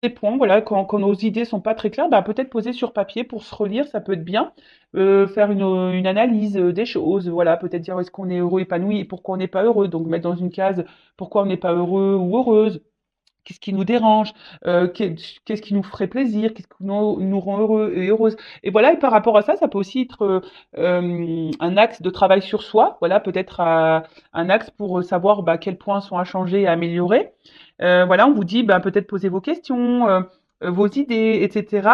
des points, voilà, quand nos idées sont pas très claires, bah, peut-être poser sur papier pour se relire, ça peut être bien. Faire une analyse des choses, voilà, peut-être dire est-ce qu'on est heureux, épanoui et pourquoi on n'est pas heureux. Donc mettre dans une case pourquoi on n'est pas heureux ou heureuse. Qu'est-ce qui nous dérange? Qu'est-ce qui nous ferait plaisir? Qu'est-ce qui nous rend heureux et heureuse? Et voilà, et par rapport à ça, ça peut aussi être un axe de travail sur soi. Voilà, peut-être un axe pour savoir bah, quels points sont à changer et à améliorer. Voilà, on vous dit bah, peut-être poser vos questions, vos idées, etc.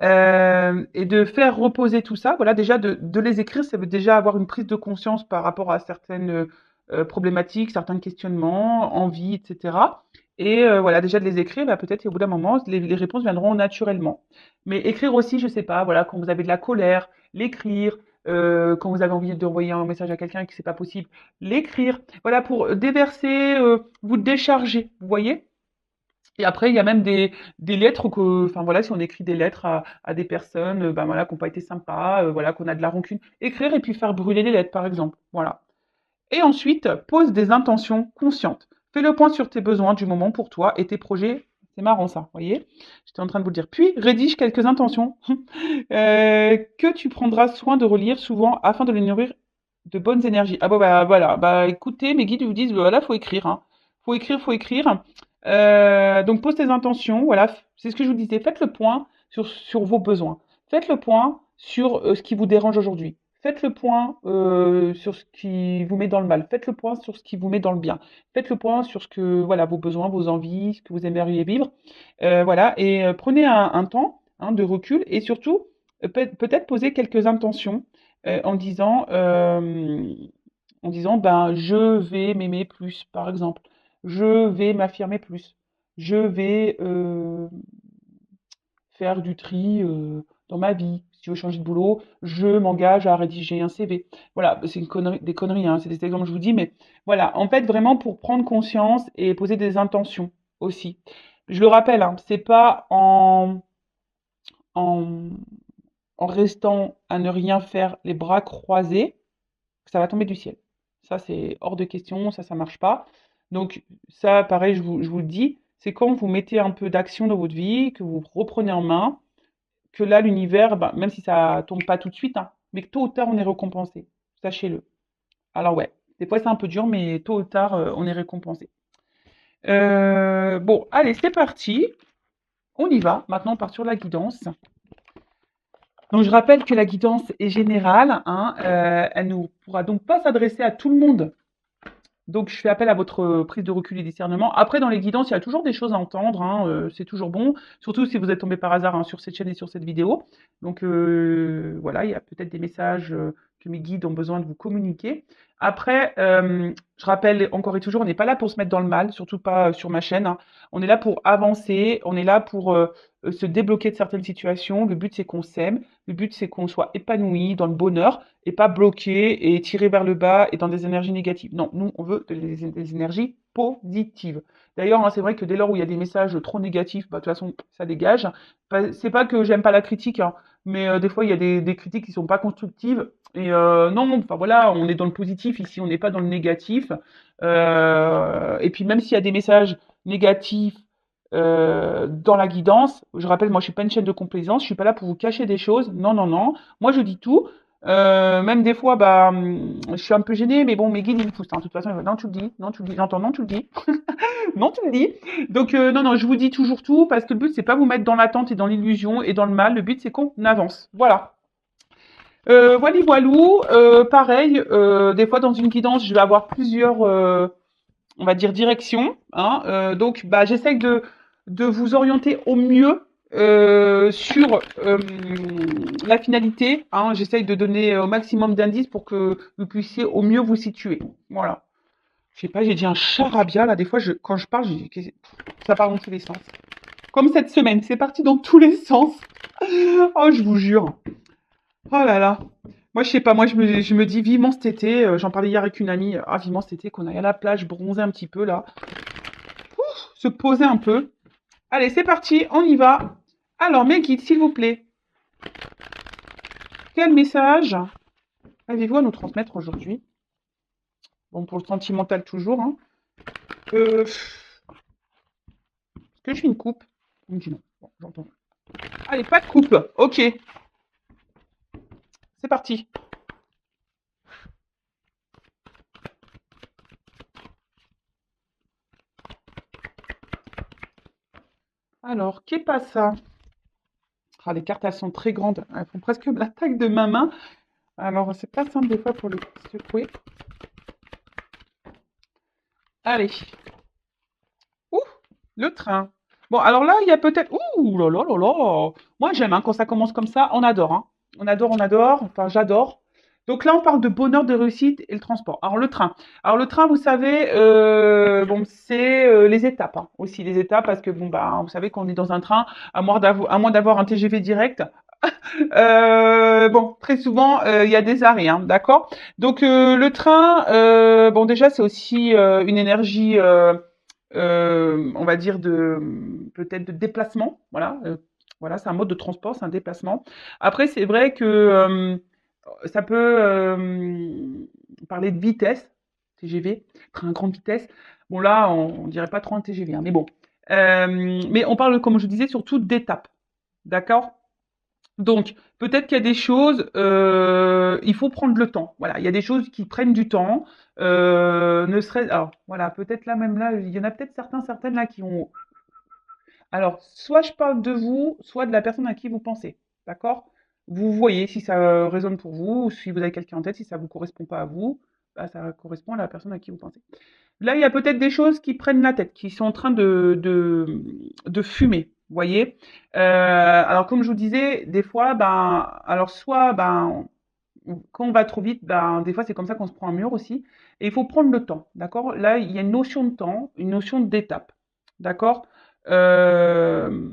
Et de faire reposer tout ça. Voilà, déjà de les écrire, ça veut déjà avoir une prise de conscience par rapport à certaines problématiques, certains questionnements, envies, etc. Et voilà, déjà de les écrire, bah, peut-être qu'au bout d'un moment, les réponses viendront naturellement. Mais écrire aussi, je sais pas, voilà, quand vous avez de la colère, l'écrire. Quand vous avez envie d'envoyer un message à quelqu'un et que c'est pas possible, l'écrire. Voilà, pour déverser, vous décharger, vous voyez? Et après, il y a même des lettres que, enfin voilà, si on écrit des lettres à des personnes, ben voilà, qui n'ont pas été sympas, voilà, qu'on a de la rancune, écrire et puis faire brûler les lettres, par exemple. Voilà. Et ensuite, pose des intentions conscientes. Fais le point sur tes besoins du moment pour toi et tes projets. C'est marrant ça, vous voyez? J'étais en train de vous le dire. Puis, rédige quelques intentions que tu prendras soin de relire souvent afin de les nourrir de bonnes énergies. Ah bon, bah voilà. Bah écoutez, mes guides vous disent, voilà, faut écrire. Hein. Faut écrire, faut écrire. Donc, pose tes intentions. Voilà, c'est ce que je vous disais. Faites le point sur vos besoins. Faites le point sur ce qui vous dérange aujourd'hui. Faites le point sur ce qui vous met dans le mal. Faites le point sur ce qui vous met dans le bien. Faites le point sur ce que, voilà, vos besoins, vos envies, ce que vous aimeriez vivre. Voilà, et prenez un temps hein, de recul et surtout, peut-être poser quelques intentions euh, en disant, euh, en disant, ben, je vais m'aimer plus, par exemple. Je vais m'affirmer plus. Je vais faire du tri dans ma vie. Si je veux changer de boulot, je m'engage à rédiger un CV. Voilà, c'est une connerie, des conneries, hein, c'est des exemples que je vous dis, mais voilà, en fait, vraiment pour prendre conscience et poser des intentions aussi. Je le rappelle, hein, c'est pas en, en restant à ne rien faire les bras croisés que ça va tomber du ciel. Ça, c'est hors de question, ça marche pas. Donc, ça, pareil, je vous le dis, c'est quand vous mettez un peu d'action dans votre vie, que vous reprenez en main, que là, l'univers, bah, même si ça tombe pas tout de suite, hein, mais que tôt ou tard, on est récompensé. Sachez-le. Alors ouais, des fois c'est un peu dur, mais tôt ou tard, on est récompensé. Bon, allez, c'est parti. On y va. Maintenant, on part sur la guidance. Donc, je rappelle que la guidance est générale. Hein, elle ne pourra donc pas s'adresser à tout le monde. Donc, je fais appel à votre prise de recul et discernement. Après, dans les guidances, il y a toujours des choses à entendre. Hein, c'est toujours bon. Surtout si vous êtes tombé par hasard hein, sur cette chaîne et sur cette vidéo. Donc, voilà, il y a peut-être des messages que mes guides ont besoin de vous communiquer. Après, je rappelle encore et toujours, on n'est pas là pour se mettre dans le mal, surtout pas sur ma chaîne. Hein. On est là pour avancer. On est là pour se débloquer de certaines situations. Le but, c'est qu'on s'aime. Le but, c'est qu'on soit épanoui dans le bonheur et pas bloqué et tiré vers le bas et dans des énergies négatives. Non, nous, on veut des énergies positives. D'ailleurs, hein, c'est vrai que dès lors où il y a des messages trop négatifs, bah, de toute façon, ça dégage. C'est pas que j'aime pas la critique, hein, mais des fois, il y a des critiques qui sont pas constructives. Et non, enfin voilà, on est dans le positif ici, on n'est pas dans le négatif. Et puis même s'il y a des messages négatifs dans la guidance, je rappelle, moi je suis pas une chaîne de complaisance, je suis pas là pour vous cacher des choses. Non, non, non. Moi je dis tout. Même des fois, bah, je suis un peu gênée, mais bon, mes guides, ils me poussent. Hein. De toute façon, ils vont, non, tu le dis, non, tu le dis, j'entends, non, tu le dis, non, tu le dis. Donc, non, non, je vous dis toujours tout, parce que le but, c'est pas vous mettre dans l'attente et dans l'illusion et dans le mal. Le but, c'est qu'on avance. Voilà. Voilà, voilou. Pareil, des fois, dans une guidance, je vais avoir plusieurs, on va dire, directions. Hein. Donc, bah, j'essaye de vous orienter au mieux sur la finalité. Hein. J'essaye de donner au maximum d'indices pour que vous puissiez au mieux vous situer. Voilà. Je sais pas, j'ai dit un charabia là. Des fois, quand je parle, ça part dans tous les sens. Comme cette semaine, c'est parti dans tous les sens. Oh, je vous jure. Oh là là. Moi, je sais pas, moi, je me dis vivement cet été. J'en parlais hier avec une amie. Ah, vivement cet été qu'on aille à la plage, bronzer un petit peu là. Se poser un peu. Allez, c'est parti, on y va. Alors, mes guides, s'il vous plaît, quel message avez-vous à nous transmettre aujourd'hui? Bon, pour le sentimental toujours. Hein. Est-ce que je fais une coupe? On me dit non. Bon, j'entends. Allez, pas de coupe. Ok, c'est parti. Alors, qu'est pas ça? Ah, les cartes, elles sont très grandes. Elles font presque la taille de ma main. Alors, c'est pas simple des fois pour le secouer. Allez. Ouh, le train. Bon, alors là, il y a peut-être... Ouh là là là là. Moi, j'aime hein, quand ça commence comme ça. On adore. Hein. On adore, on adore. Enfin, j'adore. Donc là, on parle de bonheur, de réussite et le transport. Alors, le train. Alors, le train, vous savez, bon, c'est les étapes. Hein, aussi, les étapes, parce que, bon, bah, vous savez qu'on est dans un train, à moins d'avoir un TGV direct. Bon, très souvent, il y a des arrêts, hein, d'accord? Donc, le train, bon, déjà, c'est aussi une énergie, on va dire, peut-être de déplacement. Voilà, voilà, c'est un mode de transport, c'est un déplacement. Après, c'est vrai que ça peut parler de vitesse, TGV, train à grande vitesse. Bon, là, on dirait pas trop un TGV, hein, mais bon. Mais on parle, comme je disais, surtout d'étapes. D'accord? Donc, peut-être qu'il y a des choses, il faut prendre le temps. Voilà, il y a des choses qui prennent du temps. Ne serait alors voilà, peut-être là même là, il y en a peut-être certains, certaines là qui ont. Alors, soit je parle de vous, soit de la personne à qui vous pensez. D'accord? Vous voyez si ça résonne pour vous, ou si vous avez quelqu'un en tête, si ça vous correspond pas à vous, bah, ça correspond à la personne à qui vous pensez. Là, il y a peut-être des choses qui prennent la tête, qui sont en train de fumer, vous voyez. Alors, comme je vous disais, des fois, ben, alors soit, ben, quand on va trop vite, ben, des fois, c'est comme ça qu'on se prend un mur aussi. Et il faut prendre le temps, d'accord? Là, il y a une notion de temps, une notion d'étape, d'accord? Euh,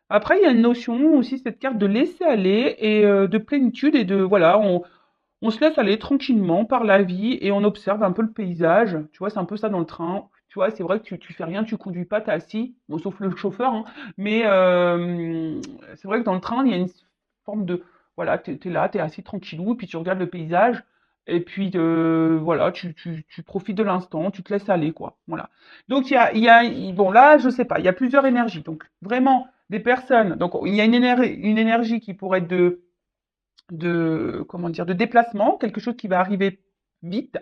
Après, il y a une notion aussi, cette carte de laisser aller et de plénitude et de, voilà, on se laisse aller tranquillement par la vie et on observe un peu le paysage. Tu vois, c'est un peu ça dans le train. Tu vois, c'est vrai que tu fais rien, tu conduis pas, t'es assis, bon, sauf le chauffeur, hein. Mais c'est vrai que dans le train, il y a une forme de, voilà, t'es là, t'es assis tranquillou, et puis tu regardes le paysage, et puis voilà, tu profites de l'instant, tu te laisses aller, quoi. Voilà. Donc bon là, je sais pas, il y a plusieurs énergies. Donc vraiment des personnes. Donc il y a une énergie qui pourrait être comment dire, de déplacement, quelque chose qui va arriver vite.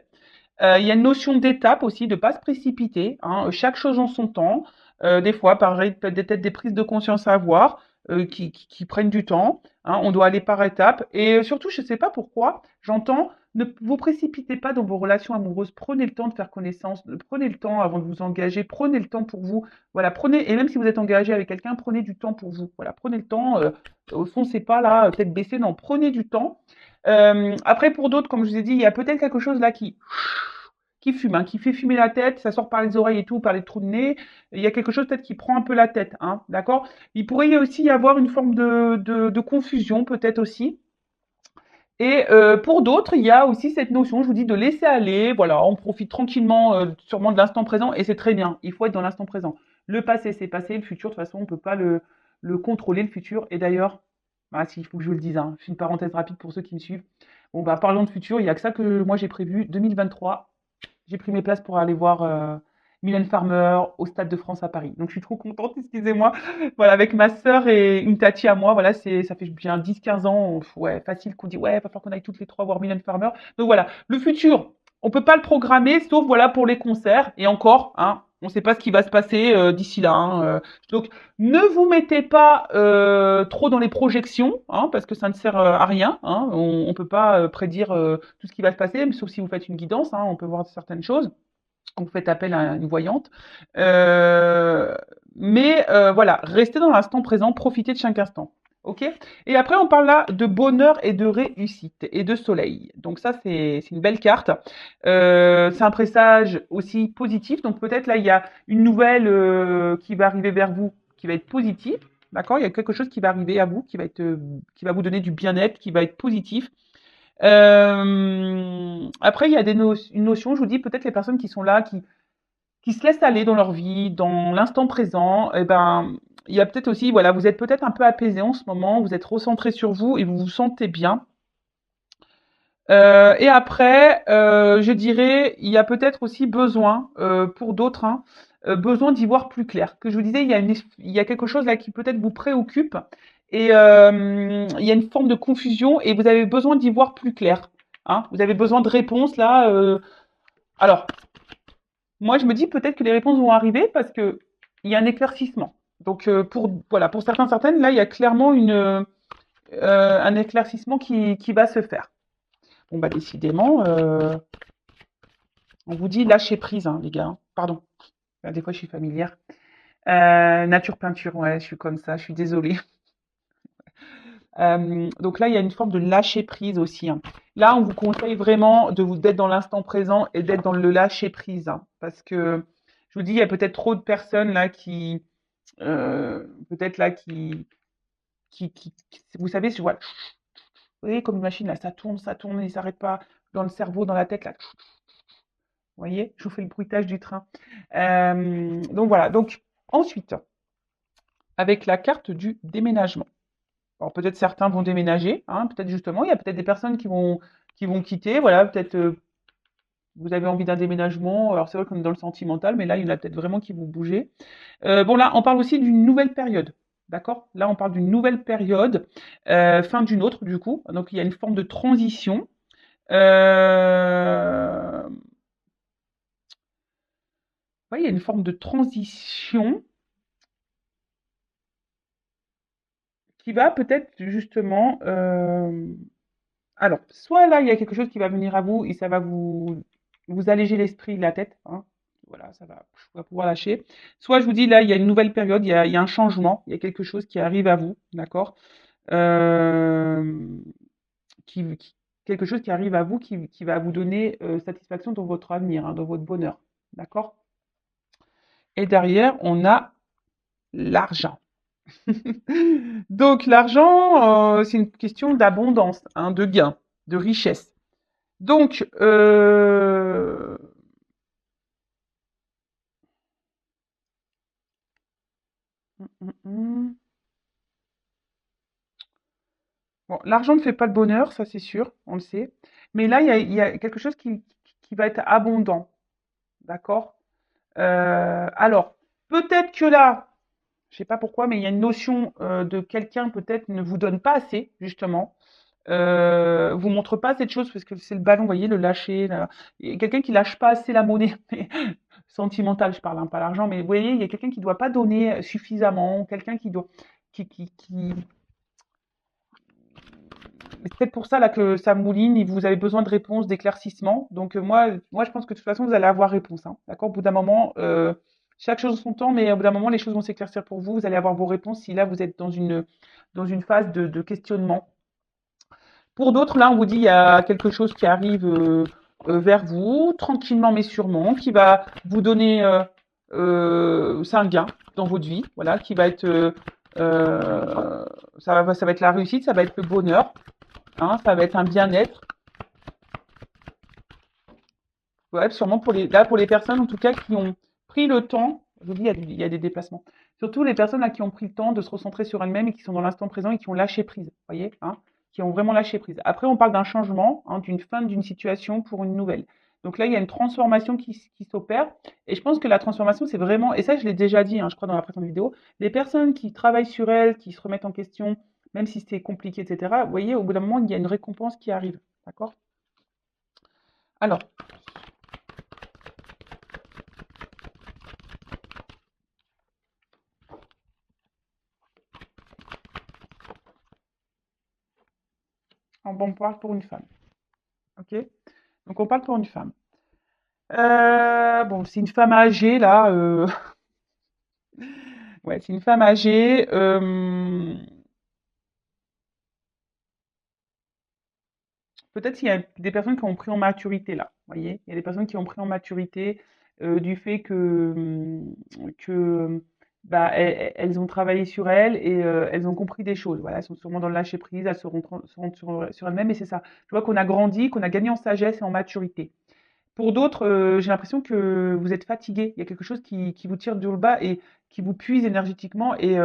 Il y a une notion d'étape aussi, de pas se précipiter, hein, chaque chose en son temps. Des fois, pareil, peut-être des prises de conscience à avoir qui prennent du temps. Hein, on doit aller par étapes. Et surtout, je ne sais pas pourquoi, j'entends, ne vous précipitez pas dans vos relations amoureuses. Prenez le temps de faire connaissance. Prenez le temps avant de vous engager. Prenez le temps pour vous. Voilà, prenez, et même si vous êtes engagé avec quelqu'un, prenez du temps pour vous. Voilà, prenez le temps. Au fond, c'est pas là, tête baissée, non, prenez du temps. Après, pour d'autres, comme je vous ai dit, il y a peut-être quelque chose là qui fume, hein, qui fait fumer la tête, ça sort par les oreilles et tout, par les trous de nez. Il y a quelque chose peut-être qui prend un peu la tête, hein, d'accord? Il pourrait y aussi y avoir une forme de confusion, peut-être aussi. Et pour d'autres, il y a aussi cette notion, je vous dis, de laisser aller. Voilà, on profite tranquillement, sûrement de l'instant présent, et c'est très bien. Il faut être dans l'instant présent. Le passé, c'est passé. Le futur, de toute façon, on ne peut pas le contrôler, le futur. Et d'ailleurs, ah, si, il faut que je vous le dise, hein, je fais une parenthèse rapide pour ceux qui me suivent. Bon, bah, parlons de futur, il n'y a que ça que moi j'ai prévu. 2023, j'ai pris mes places pour aller voir Mylène Farmer au Stade de France à Paris. Donc je suis trop contente, excusez-moi. Voilà, avec ma sœur et une tati à moi, voilà, ça fait bien 10-15 ans, ouais, facile qu'on dit, ouais, va falloir qu'on aille toutes les trois voir Mylène Farmer. Donc voilà, le futur, on peut pas le programmer, sauf voilà pour les concerts. Et encore, hein, on ne sait pas ce qui va se passer d'ici là. Hein, donc ne vous mettez pas trop dans les projections, hein, parce que ça ne sert à rien. Hein, on ne peut pas prédire tout ce qui va se passer, sauf si vous faites une guidance, hein, on peut voir certaines choses. Vous faites appel à une voyante. Euh, mais voilà, restez dans l'instant présent, profitez de chaque instant. Ok. Et après, on parle là de bonheur et de réussite et de soleil. Donc ça, c'est une belle carte. C'est un présage aussi positif. Donc peut-être là, il y a une nouvelle qui va arriver vers vous, qui va être positive. D'accord. Il y a quelque chose qui va arriver à vous, qui va vous donner du bien-être, qui va être positif. Après, il y a une notion, je vous dis, peut-être les personnes qui sont là, qui se laissent aller dans leur vie, dans l'instant présent, et ben, il y a peut-être aussi, voilà, vous êtes peut-être un peu apaisé en ce moment, vous êtes recentré sur vous et vous vous sentez bien. Et après, je dirais, il y a peut-être aussi besoin pour d'autres, hein, besoin d'y voir plus clair. Que je vous disais, il y a quelque chose là qui peut-être vous préoccupe et il y a une forme de confusion et vous avez besoin d'y voir plus clair. Hein. Vous avez besoin de réponses là. Alors, moi, je me dis peut-être que les réponses vont arriver parce que il y a un éclaircissement. Donc, voilà, pour certains, certaines, là, il y a clairement un éclaircissement qui va se faire. Bon, bah, décidément, on vous dit lâcher prise, hein, les gars. Hein. Pardon. Des fois, je suis familière. Nature peinture, ouais, je suis comme ça, je suis désolée. Donc là, il y a une forme de lâcher prise aussi. Hein. Là, on vous conseille vraiment d'être dans l'instant présent et d'être dans le lâcher prise. Hein, parce que je vous dis, il y a peut-être trop de personnes là peut-être là vous savez, vous voyez, comme une machine là, ça tourne, et ça s'arrête pas dans le cerveau, dans la tête là. Vous voyez, je vous fais le bruitage du train. Donc voilà. Donc ensuite, avec la carte du déménagement. Alors peut-être certains vont déménager, hein, peut-être justement, il y a peut-être des personnes qui vont quitter, voilà, peut-être vous avez envie d'un déménagement, alors c'est vrai qu'on est dans le sentimental, mais là, il y en a peut-être vraiment qui vont bouger. Bon, là, on parle aussi d'une nouvelle période, d'accord? Là, on parle d'une nouvelle période, fin d'une autre, du coup, donc il y a une forme de transition. Euh... Ouais, il y a une forme de transition qui va peut-être justement alors, soit là, il y a quelque chose qui va venir à vous et ça va vous alléger l'esprit, la tête. Hein. Voilà, va pouvoir lâcher. Soit je vous dis, là, il y a une nouvelle période, il y a un changement, il y a quelque chose qui arrive à vous, d'accord Euh, quelque chose qui arrive à vous qui va vous donner satisfaction dans votre avenir, hein, dans votre bonheur, d'accord Et derrière, on a l'argent. Donc, l'argent, c'est une question d'abondance, hein, de gain, de richesse. Donc, bon, l'argent ne fait pas le bonheur, ça c'est sûr, on le sait. Mais là, il y a quelque chose qui va être abondant, d'accord? Alors, peut-être que là, je sais pas pourquoi, mais il y a une notion de quelqu'un peut-être ne vous donne pas assez, justement. Vous montre pas cette chose parce que c'est le ballon, vous voyez, le lâcher. Il y a quelqu'un qui lâche pas assez la monnaie, sentimentale, je parle, hein, pas l'argent, mais vous voyez, il y a quelqu'un qui doit pas donner suffisamment, quelqu'un qui doit, qui, c'est peut-être pour ça là que ça mouline et vous avez besoin de réponses, d'éclaircissements. Donc moi, je pense que de toute façon, vous allez avoir réponse. Hein, d'accord? Au bout d'un moment, chaque chose en son temps, mais au bout d'un moment, les choses vont s'éclaircir pour vous. Vous allez avoir vos réponses si là, vous êtes dans une phase de questionnement. Pour d'autres, là, on vous dit il y a quelque chose qui arrive vers vous, tranquillement mais sûrement, qui va vous donner c'est un gain dans votre vie, voilà, qui va être ça va être la réussite, ça va être le bonheur, hein, ça va être un bien-être. Ouais, sûrement pour les personnes en tout cas qui ont pris le temps, je vous dis, il y a des déplacements. Surtout les personnes là qui ont pris le temps de se recentrer sur elles-mêmes et qui sont dans l'instant présent et qui ont lâché prise, vous voyez, hein, qui ont vraiment lâché prise. Après, on parle d'un changement, hein, d'une fin d'une situation pour une nouvelle. Donc là, il y a une transformation qui s'opère. Et je pense que la transformation, c'est vraiment, et ça, je l'ai déjà dit, hein, je crois, dans la précédente vidéo, les personnes qui travaillent sur elles, qui se remettent en question, même si c'est compliqué, etc., vous voyez, au bout d'un moment, il y a une récompense qui arrive. D'accord? Alors, on parle pour une femme. Ok? Donc on parle pour une femme. Bon, c'est une femme âgée là. Ouais, c'est une femme âgée. Peut-être qu'il y a des personnes qui ont pris en maturité là. Vous voyez, il y a des personnes qui ont pris en maturité du fait que bah, elles ont travaillé sur elles et elles ont compris des choses. Voilà, elles sont sûrement dans le lâcher prise, elles se rendent sur elles-mêmes et c'est ça. Je vois qu'on a grandi, qu'on a gagné en sagesse et en maturité. Pour d'autres, j'ai l'impression que vous êtes fatigué. Il y a quelque chose qui vous tire du bas et qui vous puise énergétiquement et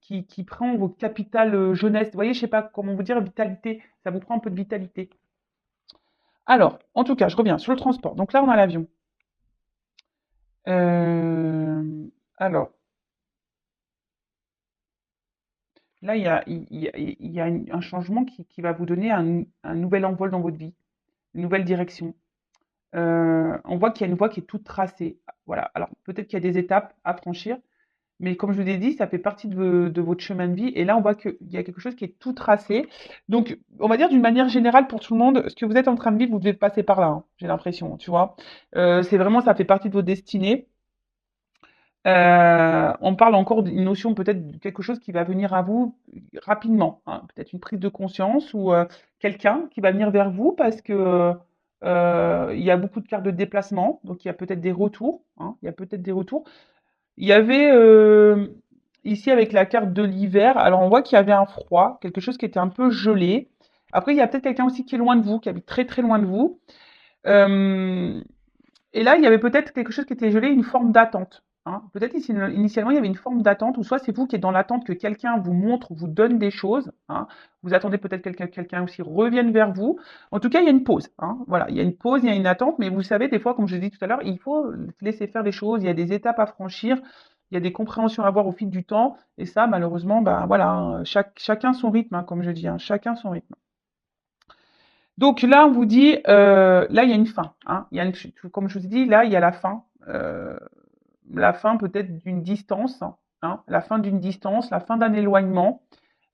qui prend vos capitales jeunesse. Vous voyez, je sais pas comment vous dire, vitalité. Ça vous prend un peu de vitalité. Alors, en tout cas, je reviens sur le transport. Donc là, on a l'avion. Alors, là, il y a un changement qui va vous donner un nouvel envol dans votre vie, une nouvelle direction. On voit qu'il y a une voie qui est toute tracée. Voilà. Alors, peut-être qu'il y a des étapes à franchir, mais comme je vous ai dit, ça fait partie de votre chemin de vie. Et là, on voit qu'il y a quelque chose qui est tout tracé. Donc, on va dire d'une manière générale pour tout le monde, ce que vous êtes en train de vivre, vous devez passer par là, hein, j'ai l'impression, tu vois. C'est vraiment, ça fait partie de votre destinée. On parle encore d'une notion peut-être de quelque chose qui va venir à vous rapidement, hein, peut-être une prise de conscience ou quelqu'un qui va venir vers vous parce que il y a beaucoup de cartes de déplacement, donc il y a peut-être des retours, hein, il y a peut-être des retours. Il y avait ici avec la carte de l'hiver, alors on voit qu'il y avait un froid, quelque chose qui était un peu gelé. Après, il y a peut-être quelqu'un aussi qui est loin de vous, qui habite très très loin de vous. Euh, et là, il y avait peut-être quelque chose qui était gelé, une forme d'attente. Hein. Peut-être ici, initialement, il y avait une forme d'attente, ou soit c'est vous qui êtes dans l'attente que quelqu'un vous montre, vous donne des choses. Hein. Vous attendez peut-être que quelqu'un aussi revienne vers vous. En tout cas, il y a une pause. Hein. Voilà, il y a une pause, il y a une attente, mais vous savez, des fois, comme je l'ai dit tout à l'heure, il faut laisser faire les choses. Il y a des étapes à franchir, il y a des compréhensions à avoir au fil du temps. Et ça, malheureusement, bah voilà, hein, chacun son rythme, hein, comme je dis, hein, chacun son rythme. Donc là, on vous dit, là, il y a une fin. Hein. Il y a comme je vous ai dit, là, il y a la fin peut-être d'une distance, hein, la fin d'une distance, la fin d'un éloignement,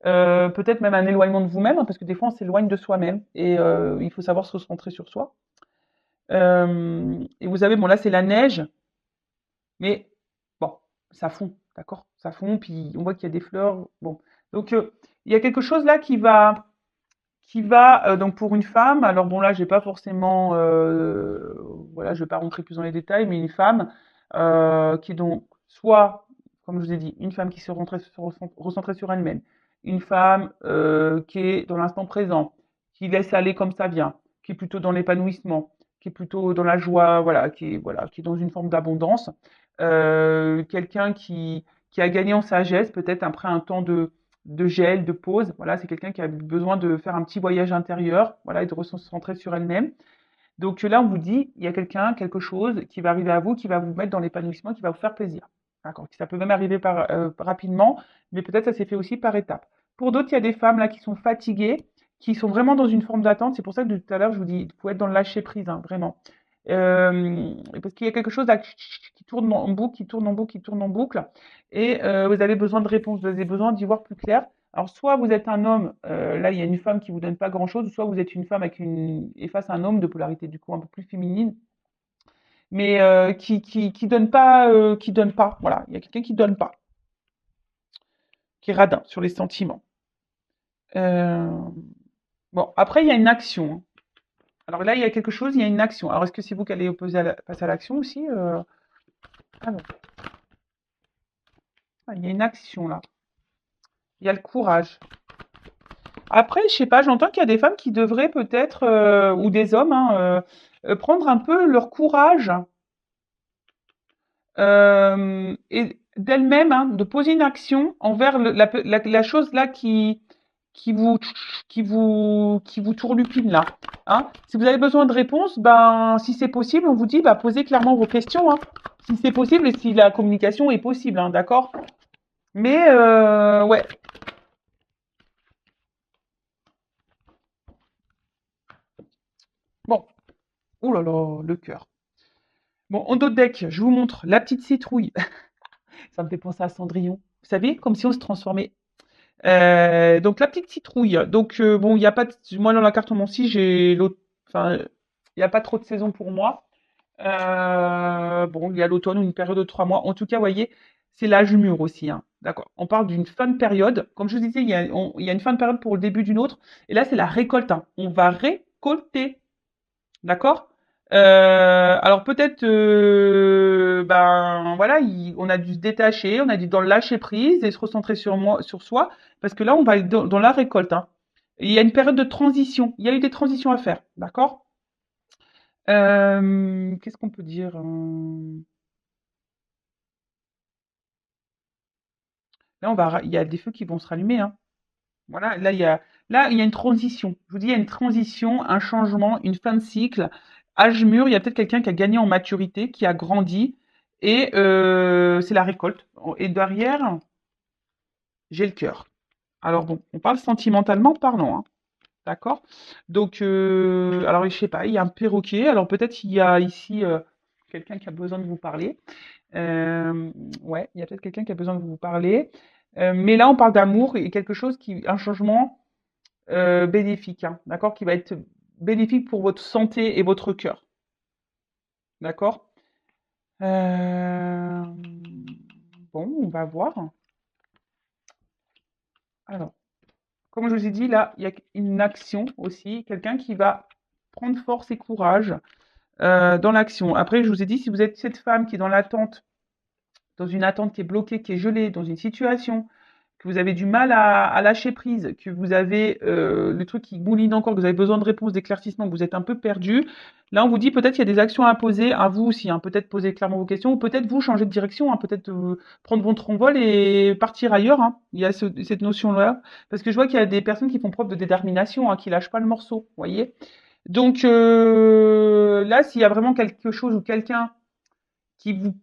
peut-être même un éloignement de vous-même, hein, parce que des fois, on s'éloigne de soi-même et il faut savoir se recentrer sur soi. Et vous avez, bon, là, c'est la neige, mais bon, ça fond, d'accord? Ça fond, puis on voit qu'il y a des fleurs. Bon, donc il y a quelque chose là qui va donc pour une femme, alors bon là j'ai pas forcément voilà, je vais pas rentrer plus dans les détails, mais une femme qui est donc soit, comme je vous ai dit, une femme qui se recentrer sur elle-même, une femme qui est dans l'instant présent, qui laisse aller comme ça vient, qui est plutôt dans l'épanouissement, qui est plutôt dans la joie, voilà, qui est dans une forme d'abondance, quelqu'un qui a gagné en sagesse peut-être après un temps de gel, de pause. Voilà, c'est quelqu'un qui a besoin de faire un petit voyage intérieur, voilà, et de se recentrer sur elle-même. Donc là, on vous dit, il y a quelqu'un, quelque chose qui va arriver à vous, qui va vous mettre dans l'épanouissement, qui va vous faire plaisir. D'accord. Ça peut même arriver rapidement, mais peut-être ça s'est fait aussi par étapes. Pour d'autres, il y a des femmes là qui sont fatiguées, qui sont vraiment dans une forme d'attente. C'est pour ça que tout à l'heure, je vous dis, il faut être dans le lâcher prise, hein, vraiment. Parce qu'il y a quelque chose là qui tourne en boucle, qui tourne en boucle, qui tourne en boucle, et vous avez besoin de réponses, vous avez besoin d'y voir plus clair. Alors, soit vous êtes un homme, là, il y a une femme qui vous donne pas grand-chose, soit vous êtes une femme et face à un homme de polarité du coup un peu plus féminine, mais qui donne pas. Voilà, il y a quelqu'un qui donne pas, qui est radin sur les sentiments. Euh, bon, après il y a une action. Hein. Alors là, il y a quelque chose, il y a une action. Alors est-ce que c'est vous qui allez opposer face à l'action aussi Ah non, ah, il y a une action là. Il y a le courage. Après, je sais pas, j'entends qu'il y a des femmes qui devraient peut-être, ou des hommes, hein, prendre un peu leur courage et d'elle-même, hein, de poser une action envers la chose là qui vous, qui vous tourlupine là. Hein. Si vous avez besoin de réponses, ben, si c'est possible, on vous dit, bah, posez clairement vos questions. Hein, si c'est possible et si la communication est possible, hein, d'accord. Mais ouais, bon, oh là là, le cœur. Bon, en dos de deck, je vous montre la petite citrouille. Ça me fait penser à Cendrillon. Vous savez, comme si on se transformait. Donc la petite citrouille. Donc bon, il y a pas de... moi dans la carte aussi, j'ai l'autre. Enfin, il n'y a pas trop de saison pour moi. Bon, il y a l'automne ou une période de 3 mois. En tout cas, vous voyez, c'est l'âge mûr aussi. Hein. D'accord. On parle d'une fin de période. Comme je vous disais, il y a une fin de période pour le début d'une autre. Et là, c'est la récolte. Hein. On va récolter. D'accord. Alors peut-être, ben voilà, on a dû se détacher, on a dû dans le lâcher prise et se recentrer sur moi, sur soi, parce que là on va être dans la récolte. Hein. Il y a une période de transition. Il y a eu des transitions à faire, d'accord? Qu'est-ce qu'on peut dire? Là il y a des feux qui vont se rallumer. Hein. Voilà, là il y a une transition. Je vous dis, il y a une transition, un changement, une fin de cycle. Âge mûr, il y a peut-être quelqu'un qui a gagné en maturité, qui a grandi Et c'est la récolte. Et derrière, j'ai le cœur. Alors bon, on parle sentimentalement parlant, hein, d'accord? Donc, alors je sais pas, il y a un perroquet. Alors peut-être il y a ici quelqu'un qui a besoin de vous parler. Euh, ouais, il y a peut-être quelqu'un qui a besoin de vous parler. Mais là, on parle d'amour et quelque chose un changement bénéfique, hein, d'accord? Qui va être bénéfique pour votre santé et votre cœur, d'accord? Euh, bon, on va voir. Alors, comme je vous ai dit, là, il y a une action aussi, quelqu'un qui va prendre force et courage dans l'action. Après, je vous ai dit, si vous êtes cette femme qui est dans une attente qui est bloquée, qui est gelée, dans une situation, que vous avez du mal à lâcher prise, que vous avez le truc qui mouline encore, que vous avez besoin de réponses, d'éclaircissements, que vous êtes un peu perdu, là on vous dit peut-être qu'il y a des actions à poser, à vous aussi, hein, peut-être poser clairement vos questions, ou peut-être vous changer de direction, hein, peut-être prendre votre envol et partir ailleurs. Hein. Il y a cette notion-là, parce que je vois qu'il y a des personnes qui font preuve de détermination, hein, qui lâchent pas le morceau, vous voyez. Donc là, s'il y a vraiment quelque chose ou quelqu'un qui vous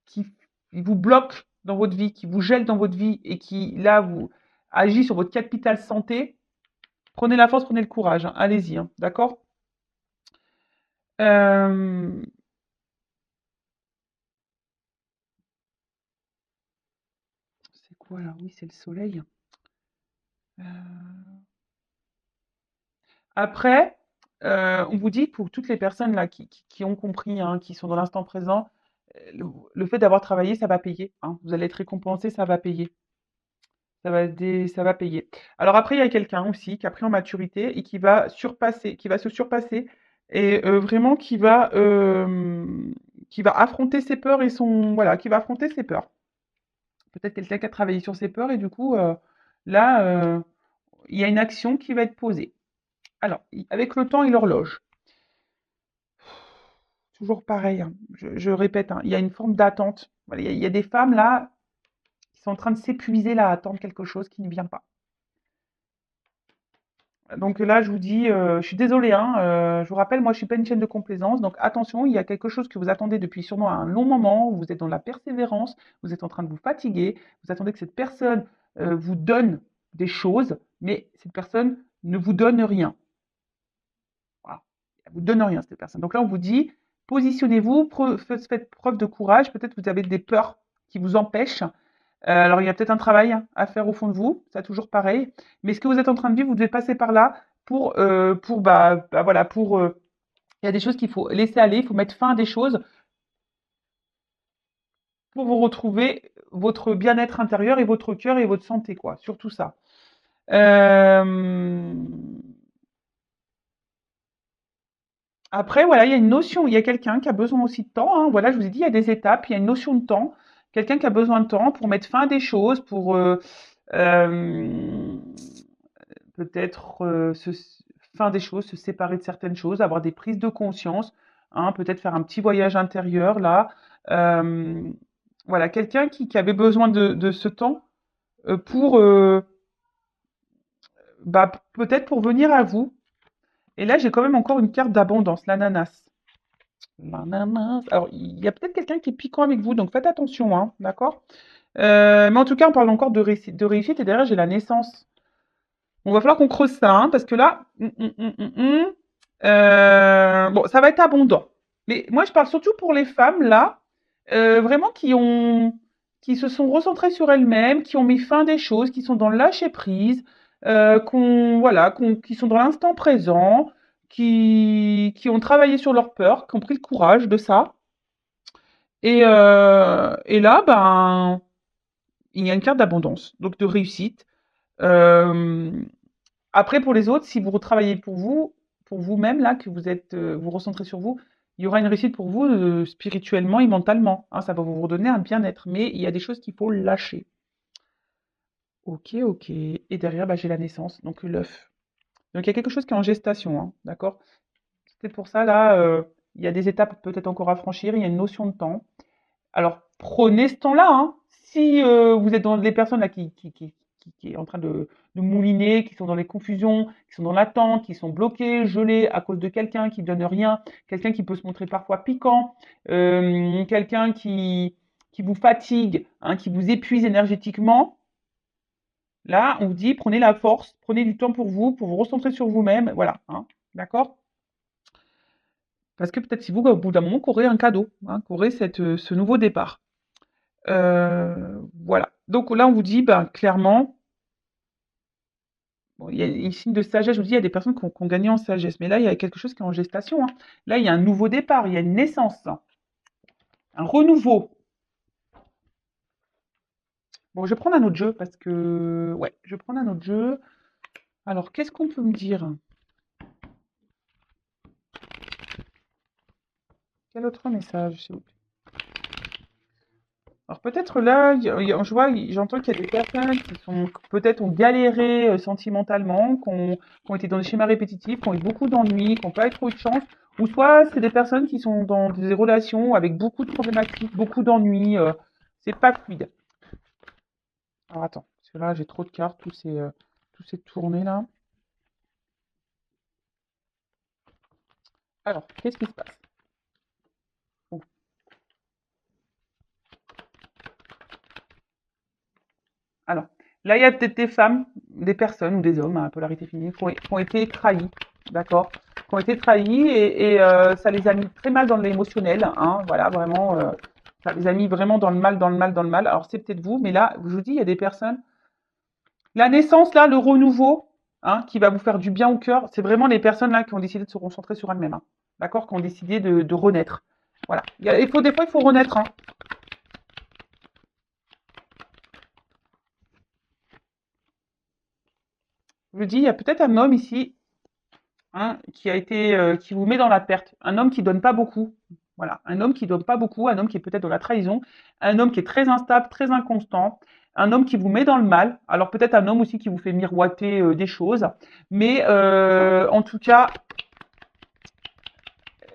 qui vous bloque dans votre vie, qui vous gèle dans votre vie et qui, là, vous agit sur votre capital santé, prenez la force, prenez le courage. Hein. Allez-y, hein, d'accord. euh, C'est quoi là? Oui, c'est le soleil. Euh, Après, on vous dit pour toutes les personnes là qui ont compris, hein, qui sont dans l'instant présent, le fait d'avoir travaillé, ça va payer. Hein. Vous allez être récompensé, ça va payer. Ça va payer. Alors après, il y a quelqu'un aussi qui a pris en maturité et qui va se surpasser et vraiment qui va affronter ses peurs et voilà, qui va affronter ses peurs. Peut-être quelqu'un qui a travaillé sur ses peurs et du coup, là, il y a une action qui va être posée. Alors, avec le temps et l'horloge, toujours pareil, hein, je répète, hein, il y a une forme d'attente. Voilà, il y a des femmes là qui sont en train de s'épuiser là à attendre quelque chose qui ne vient pas. Donc là, je vous dis, je suis désolée, hein, je vous rappelle, moi, je suis pas une chaîne de complaisance, donc attention, il y a quelque chose que vous attendez depuis sûrement un long moment, vous êtes dans la persévérance, vous êtes en train de vous fatiguer, vous attendez que cette personne vous donne des choses, mais cette personne ne vous donne rien. Voilà. Elle vous donne rien, cette personne. Donc là, on vous dit, positionnez-vous, faites preuve de courage, peut-être que vous avez des peurs qui vous empêchent. Alors, il y a peut-être un travail hein, à faire au fond de vous, ça toujours pareil. Mais ce que vous êtes en train de vivre, vous devez passer par là voilà, il y a des choses qu'il faut laisser aller, il faut mettre fin à des choses pour vous retrouver votre bien-être intérieur et votre cœur et votre santé, quoi. Surtout ça. Euh, Après, voilà, il y a une notion, il y a quelqu'un qui a besoin aussi de temps. Hein. Voilà, je vous ai dit, il y a des étapes, il y a une notion de temps. Quelqu'un qui a besoin de temps pour mettre fin à des choses, pour euh, peut-être fin des choses, se séparer de certaines choses, avoir des prises de conscience, hein, peut-être faire un petit voyage intérieur là. Euh, voilà, quelqu'un qui avait besoin de ce temps pour peut-être pour venir à vous. Et là, j'ai quand même encore une carte d'abondance, l'ananas. L'ananas. Alors, il y a peut-être quelqu'un qui est piquant avec vous, donc faites attention, hein, d'accord? Mais en tout cas, on parle encore de réussite et derrière, j'ai la naissance. On va falloir qu'on creuse ça, hein, parce que là, bon, ça va être abondant. Mais moi, je parle surtout pour les femmes là, vraiment qui se sont recentrées sur elles-mêmes, qui ont mis fin à des choses, qui sont dans le lâcher prise, voilà, qui sont dans l'instant présent, qui ont travaillé sur leur peur, qui ont pris le courage de ça. Et là, ben, il y a une carte d'abondance, donc de réussite. Euh, Après, pour les autres, si vous retravaillez pour vous-même, là, que vous êtes, vous recentrez sur vous, il y aura une réussite pour vous spirituellement et mentalement. Hein, ça va vous redonner un bien-être. Mais il y a des choses qu'il faut lâcher. Ok, ok. Et derrière, bah, j'ai la naissance, donc l'œuf. Donc il y a quelque chose qui est en gestation, hein, d'accord? C'est pour ça, là, il y a des étapes peut-être encore à franchir, il y a une notion de temps. Alors, prenez ce temps-là, hein. Si vous êtes dans les personnes là qui est en train de mouliner, qui sont dans les confusions, qui sont dans l'attente, qui sont bloqués, gelés à cause de quelqu'un qui donne rien, quelqu'un qui peut se montrer parfois piquant, quelqu'un qui vous fatigue, hein, qui vous épuise énergétiquement. Là, on vous dit, prenez la force, prenez du temps pour vous recentrer sur vous-même, voilà, hein, d'accord? Parce que peut-être si vous, au bout d'un moment, qu'aurez un cadeau, hein, qu'aurez ce nouveau départ. Voilà. Donc là, on vous dit, ben, clairement, bon, il y a un signe de sagesse. Je vous dis, il y a des personnes qui ont gagné en sagesse. Mais là, il y a quelque chose qui est en gestation, hein. Là, il y a un nouveau départ, il y a une naissance, hein, un renouveau. Bon, je vais prendre un autre jeu parce que... Ouais, je vais prendre un autre jeu. Alors, qu'est-ce qu'on peut me dire? Quel autre message, s'il vous plaît? Alors peut-être là, je vois, j'entends qu'il y a des personnes qui sont peut-être ont galéré sentimentalement, qui ont été dans des schémas répétitifs, qui ont eu beaucoup d'ennuis, qui n'ont pas eu trop eu de chance, ou soit c'est des personnes qui sont dans des relations avec beaucoup de problématiques, beaucoup d'ennuis, c'est pas fluide. Alors attends, parce que là j'ai trop de cartes, tout s'est tourné là. Alors, qu'est-ce qui se passe? Bon. Alors, là il y a peut-être des femmes, des personnes ou des hommes à polarité féminine qui ont été trahis, d'accord? Qui ont été trahis et ça les a mis très mal dans l'émotionnel, hein, voilà, vraiment, ça les a mis vraiment dans le mal, dans le mal, dans le mal. Alors c'est peut-être vous, mais là, je vous dis, il y a des personnes. La naissance, là, le renouveau, hein, qui va vous faire du bien au cœur, c'est vraiment les personnes là qui ont décidé de se concentrer sur elles-mêmes, hein, d'accord? Qui ont décidé de renaître. Voilà. Il faut, des fois, il faut renaître, hein. Je vous dis, il y a peut-être un homme ici, hein, qui vous met dans la perte. Un homme qui donne pas beaucoup. Voilà, un homme qui donne pas beaucoup, un homme qui est peut-être dans la trahison, un homme qui est très instable, très inconstant, un homme qui vous met dans le mal. Alors peut-être un homme aussi qui vous fait miroiter des choses, mais en tout cas,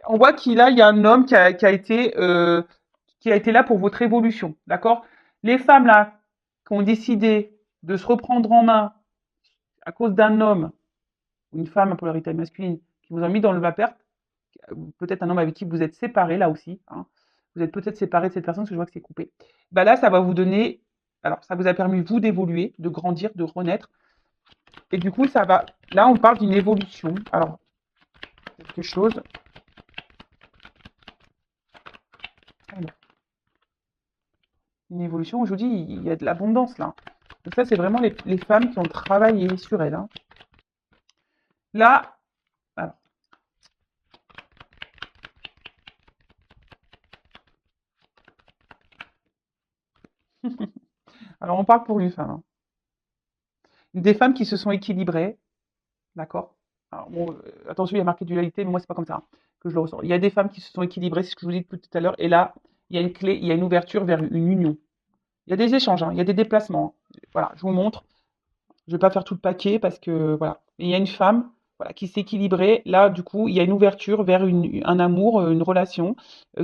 on voit qu'il il y a un homme qui a été là pour votre évolution, d'accord? Les femmes là qui ont décidé de se reprendre en main à cause d'un homme ou une femme à polarité masculine qui vous a mis dans le va-perte, peut-être un homme avec qui vous êtes séparé là aussi, hein. Vous êtes peut-être séparé de cette personne parce que je vois que c'est coupé. Bah là, ça va vous donner, alors ça vous a permis vous d'évoluer, de grandir, de renaître. Et du coup, ça va, là on parle d'une évolution. Alors, quelque chose, alors, une évolution, je vous dis, il y a de l'abondance là. Donc ça, c'est vraiment les femmes qui ont travaillé sur elles, hein. Là, alors, alors on parle pour une femme, hein. Des femmes qui se sont équilibrées, d'accord? Alors, bon, attention, il y a marqué dualité, mais moi, c'est pas comme ça, hein, que je le ressens. Il y a des femmes qui se sont équilibrées, c'est ce que je vous dis depuis tout à l'heure, et là, il y a une clé, il y a une ouverture vers une union. Il y a des échanges, hein, il y a des déplacements, hein. Voilà, je vous montre. Je vais pas faire tout le paquet parce que voilà. Et il y a une femme, voilà, qui s'est équilibrée. Là, du coup, il y a une ouverture vers un amour, une relation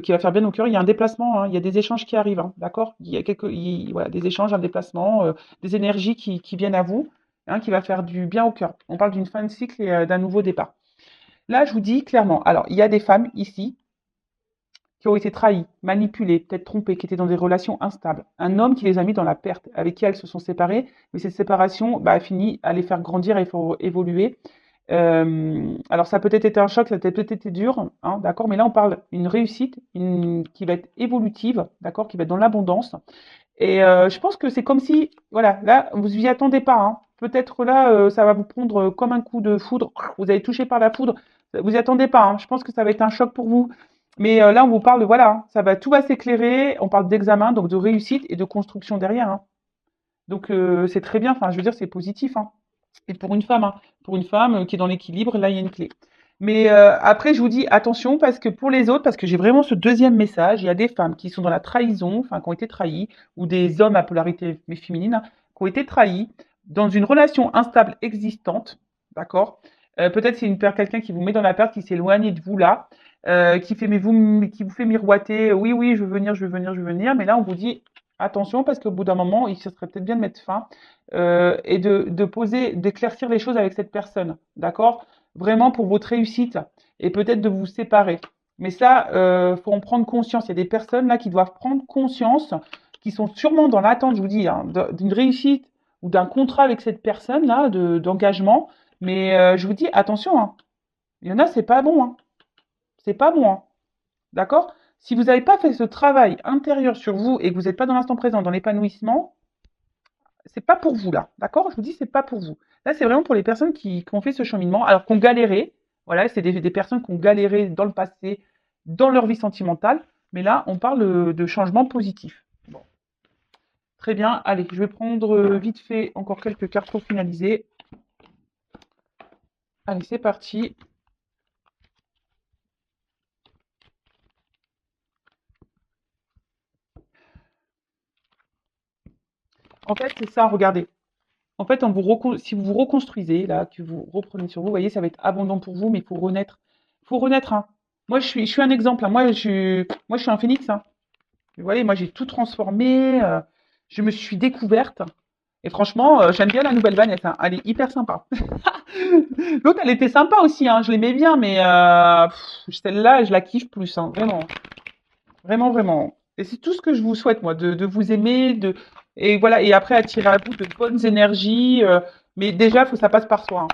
qui va faire bien au cœur. Il y a un déplacement, hein, il y a des échanges qui arrivent, hein, d'accord? Il y a voilà, des échanges, un déplacement, des énergies qui viennent à vous, hein, qui va faire du bien au cœur. On parle d'une fin de cycle et d'un nouveau départ. Là, je vous dis clairement. Alors, il y a des femmes ici qui ont été trahies, manipulées, peut-être trompées, qui étaient dans des relations instables. Un homme qui les a mis dans la perte, avec qui elles se sont séparées, mais cette séparation a fini à les faire grandir et évoluer. Alors ça a peut-être été un choc, ça a peut-être été dur, hein, d'accord, mais là on parle d'une réussite qui va être évolutive, d'accord, qui va être dans l'abondance. Et je pense que c'est comme si, voilà, là vous y attendez pas, hein. Peut-être là ça va vous prendre comme un coup de foudre, vous allez toucher par la foudre, vous y attendez pas, hein. Je pense que ça va être un choc pour vous. Mais là, on vous parle de voilà, hein, tout va s'éclairer. On parle d'examen, donc de réussite et de construction derrière, hein. Donc c'est très bien. Enfin, je veux dire, c'est positif, hein. Et pour une femme qui est dans l'équilibre, là, il y a une clé. Mais après, je vous dis attention parce que pour les autres, parce que j'ai vraiment ce deuxième message, il y a des femmes qui sont dans la trahison, enfin qui ont été trahies, ou des hommes à polarité féminine, hein, qui ont été trahis dans une relation instable existante, d'accord? Peut-être c'est quelqu'un qui vous met dans la perte, qui s'éloigne de vous là, qui vous fait miroiter, oui, oui, je veux venir, je veux venir, je veux venir, mais là on vous dit Attention, parce qu'au bout d'un moment, il se serait peut-être bien de mettre fin et de poser, d'éclaircir les choses avec cette personne, d'accord? Vraiment pour votre réussite et peut-être de vous séparer. Mais ça, faut en prendre conscience. Il y a des personnes là qui doivent prendre conscience, qui sont sûrement dans l'attente, je vous dis, hein, d'une réussite ou d'un contrat avec cette personne-là, d'engagement. Mais je vous dis, attention, hein, il y en a, c'est pas bon, hein. C'est pas bon, hein. D'accord? Si vous n'avez pas fait ce travail intérieur sur vous et que vous n'êtes pas dans l'instant présent, dans l'épanouissement, c'est pas pour vous là. D'accord? Je vous dis, c'est pas pour vous. Là, c'est vraiment pour les personnes qui ont fait ce cheminement, alors qu'on galéré. Voilà, c'est des personnes qui ont galéré dans le passé, dans leur vie sentimentale. Mais là, on parle de changement positif. Bon, très bien. Allez, je vais prendre vite fait encore quelques cartes pour finaliser. Allez, c'est parti. En fait, c'est ça, regardez. En fait, si vous vous reconstruisez, là, que vous reprenez sur vous, vous voyez, ça va être abondant pour vous, mais il faut renaître. Il faut renaître, hein. Moi, je suis un exemple, hein. Moi, je suis un phénix, hein. Vous voyez, moi, j'ai tout transformé. Je me suis découverte. Et franchement, j'aime bien la nouvelle Vanessa, hein. Elle est hyper sympa. L'autre, elle était sympa aussi, hein. Je l'aimais bien, mais celle-là, je la kiffe plus, hein. Vraiment. Vraiment, vraiment. Et c'est tout ce que je vous souhaite, moi, de vous aimer, et voilà, et après attirer à vous de bonnes énergies. Mais déjà, il faut que ça passe par soi, hein.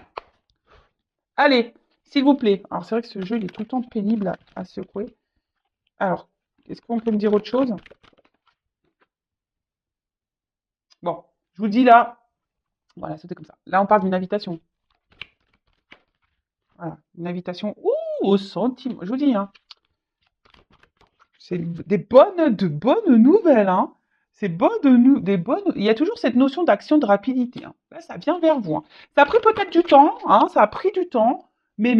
Allez, s'il vous plaît. Alors, c'est vrai que ce jeu, il est tout le temps pénible à secouer. Alors, est-ce qu'on peut me dire autre chose? Bon, je vous dis là, voilà, c'était comme ça. Là, on parle d'une invitation. Voilà, une invitation, ouh, au sentiment. Je vous dis, hein, c'est de bonnes nouvelles, hein. C'est des bonnes. Il y a toujours cette notion d'action, de rapidité, hein. Là, ça vient vers vous, hein. Ça a pris peut-être du temps, hein. Ça a pris du temps, mais,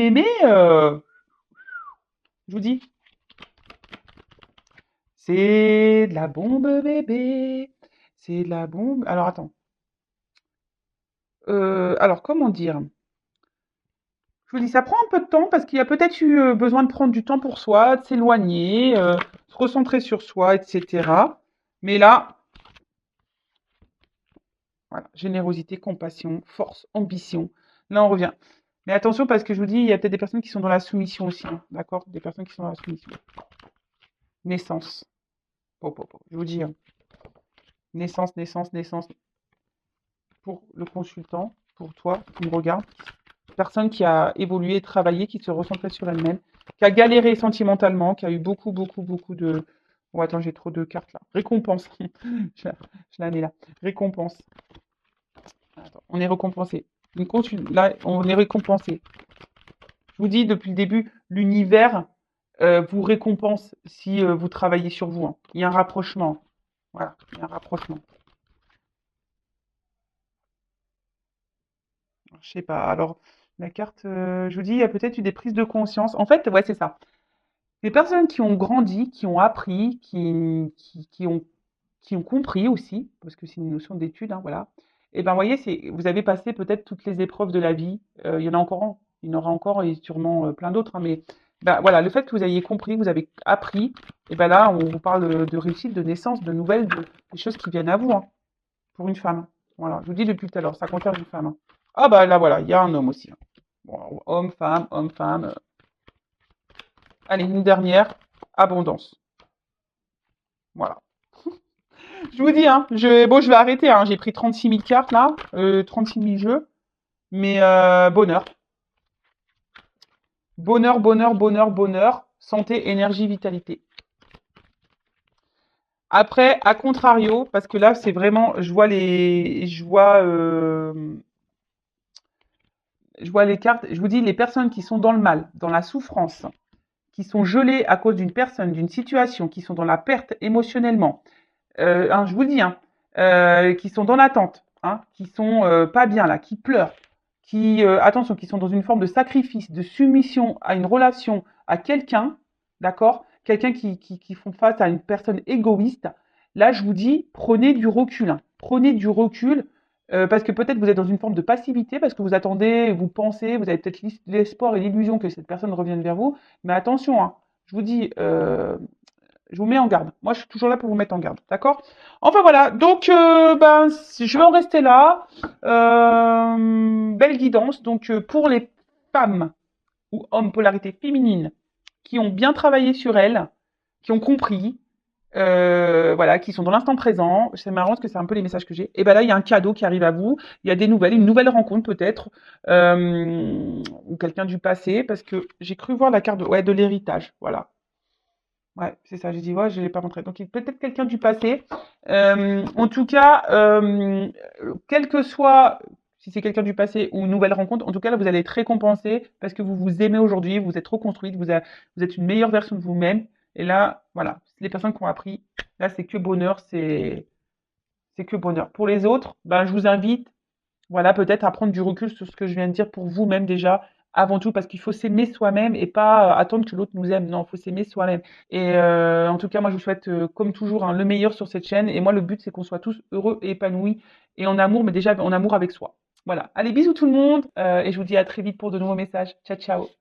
je vous dis, c'est de la bombe bébé. C'est de la bombe. Alors attends. Alors comment dire? Je vous dis, ça prend un peu de temps parce qu'il y a peut-être eu besoin de prendre du temps pour soi, de s'éloigner, se recentrer sur soi, etc. Mais là, voilà, générosité, compassion, force, ambition. Là, on revient. Mais attention parce que je vous dis, il y a peut-être des personnes qui sont dans la soumission aussi, hein, d'accord? Des personnes qui sont dans la soumission. Naissance. Oh, oh, oh. Je vous dis, hein, naissance, naissance, naissance. Pour le consultant, pour toi qui me regarde, personne qui a évolué, travaillé, qui se recentrait sur elle-même, qui a galéré sentimentalement, qui a eu beaucoup, beaucoup, beaucoup de... Oh, attends, j'ai trop de cartes là. Récompense. Je la mets là. Récompense. Attends, on est récompensé. Là, on est récompensé. Je vous dis depuis le début, l'univers vous récompense si vous travaillez sur vous, hein. Il y a un rapprochement. Voilà, il y a un rapprochement. Je sais pas. Alors, la carte, je vous dis, il y a peut-être eu des prises de conscience. En fait, ouais, c'est ça. Des personnes qui ont grandi, qui ont appris, qui ont compris aussi, parce que c'est une notion d'étude, hein, voilà. Et ben, vous voyez, vous avez passé peut-être toutes les épreuves de la vie. Il y en a encore, il y en aura encore et sûrement plein d'autres, hein, mais ben, voilà, le fait que vous ayez compris, que vous avez appris, et ben là, on vous parle de réussite, de naissance, de nouvelles, des choses qui viennent à vous, hein, pour une femme. Voilà, je vous dis depuis tout à l'heure, ça concerne une femme, hein. Ah bah là, voilà, il y a un homme aussi, hein. Bon, alors, homme, femme, homme, femme. Allez, une dernière, abondance. Voilà. Je vous dis, hein, bon, je vais arrêter, hein, j'ai pris 36 000 cartes là, 36 000 jeux, mais bonheur. Bonheur, bonheur, bonheur, bonheur, santé, énergie, vitalité. Après, à contrario, parce que là, c'est vraiment, je vois les cartes, je vous dis, les personnes qui sont dans le mal, dans la souffrance, qui sont gelées à cause d'une personne, d'une situation, qui sont dans la perte émotionnellement, hein, je vous le dis, hein, qui sont dans l'attente, hein, qui sont pas bien là, qui pleurent, attention, qui sont dans une forme de sacrifice, de soumission à une relation, à quelqu'un, d'accord? Quelqu'un qui font face à une personne égoïste. Là, je vous dis, prenez du recul, hein. Prenez du recul, parce que peut-être vous êtes dans une forme de passivité, parce que vous attendez, vous pensez, vous avez peut-être l'espoir et l'illusion que cette personne revienne vers vous. Mais attention, hein, je vous dis, Je vous mets en garde. Moi, je suis toujours là pour vous mettre en garde. D'accord? Enfin, voilà. Donc, je vais en rester là. Belle guidance. Donc, pour les femmes ou hommes polarité féminine qui ont bien travaillé sur elles, qui ont compris, voilà, qui sont dans l'instant présent. C'est marrant parce que c'est un peu les messages que j'ai. Et ben là, il y a un cadeau qui arrive à vous. Il y a des nouvelles, une nouvelle rencontre peut-être, ou quelqu'un du passé, parce que j'ai cru voir la carte de l'héritage. Voilà. Ouais, c'est ça. J'ai dit, ouais, je l'ai pas montré. Donc, peut-être quelqu'un du passé. En tout cas, quel que soit si c'est quelqu'un du passé ou une nouvelle rencontre, en tout cas, là, vous allez être récompensé parce que vous vous aimez aujourd'hui, vous êtes reconstruite, vous êtes une meilleure version de vous-même. Et là, voilà, les personnes qui ont appris, là, c'est que bonheur, c'est que bonheur. Pour les autres, ben, je vous invite, voilà, peut-être à prendre du recul sur ce que je viens de dire pour vous-même déjà, avant tout, parce qu'il faut s'aimer soi-même et pas attendre que l'autre nous aime. Non, il faut s'aimer soi-même. Et en tout cas, moi, je vous souhaite, comme toujours, hein, le meilleur sur cette chaîne. Et moi, le but, c'est qu'on soit tous heureux et épanouis et en amour, mais déjà en amour avec soi. Voilà. Allez, bisous tout le monde et je vous dis à très vite pour de nouveaux messages. Ciao, ciao.